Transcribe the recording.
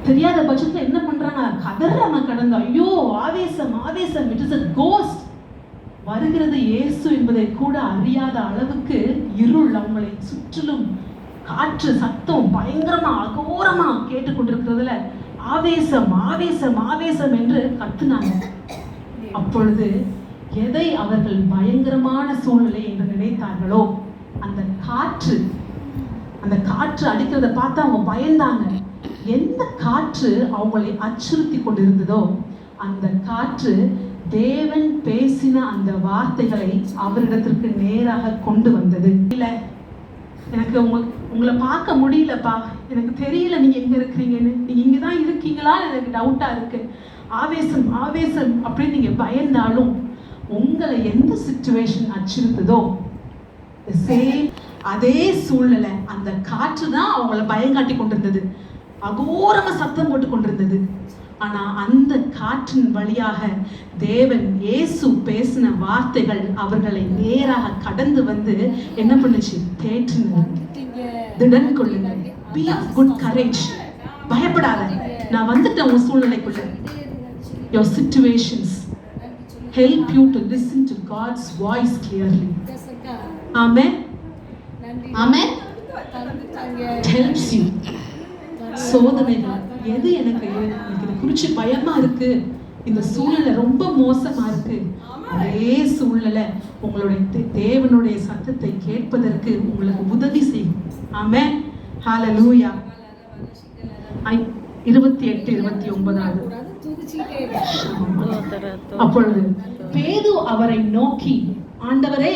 தெரியாத பட்சத்துல என்ன பண்றாங்க, கதறாம கடந்து, ஐயோ ஆவேசம் ஆவேசம், இட் இஸ் a ghost. வருகிறது இயேசு என்பதை கூட அறியாத அளவுக்கு இருள் அவங்களை சுற்றிலும், காற்று சத்தம் பயங்கரமா அகோரமா கேட்டுக்கொண்டிருக்கிறதுல ஆவேசம் ஆவேசம் ஆவேசம் என்று கத்துனாங்க. அப்பொழுது எதை அவர்கள் பயங்கரமான சூழ்நிலை என்று நினைத்தார்களோ, அந்த காற்று அடிக்கிறத பார்த்து அவங்க பயந்தாங்க. எந்த காற்று அவங்களை அச்சுறுத்தி கொண்டிருந்ததோ அந்த காற்று தேவன் பேசின அந்த வார்த்தைகளை அவரிடத்திற்கு நேராக கொண்டு வந்தது. இல்ல, எனக்கு உங்களை பார்க்க முடியலப்பா, எனக்கு தெரியல நீங்க எங்க இருக்கிறீங்கன்னு, நீங்க இங்கதான் இருக்கீங்களா எனக்கு டவுட்டா இருக்கு, ஆவேசம் ஆவேசம் அப்படின்னு நீங்க பயந்தாலும், உங்களை எந்த சிச்சுவேஷன் அச்சுறுத்துதோ அதே சூழ்நிலை, அந்த காற்று தான் அவங்களை பயங்காட்டி கொண்டிருந்தது, அகோரமா சத்தம் போட்டு கொண்டிருந்தது. ஆனா அந்த காற்றின் வழியாக தேவன் இயேசு பேசின வார்த்தைகள் அவர்களை நேராக கடந்து வந்து என்ன பண்ணுச்சு, தேற்றினது. திடன் கொள்ளுங்க, be of good courage, பயப்படாத, நான் வந்துட்டேன் உன் சூழ்நிலைக்குள்ள. Your situations help you to listen to God's voice clearly. Amen. Amen. It helps you. சோதனைகள் எது எனக்கு இதை குறிச்சு பயமா இருக்கு, இந்த சூழ்நிலை ரொம்ப மோசமா இருக்கு, அதே சூழ்நிலை உங்களுடைய தேவனுடைய சத்தத்தை கேட்பதற்கு உங்களுக்கு உதவி செய்யும். ஆமென். ஹalleluya. 28-29. அப்பொழுது பேதுரு அவரை நோக்கி, ஆண்டவரே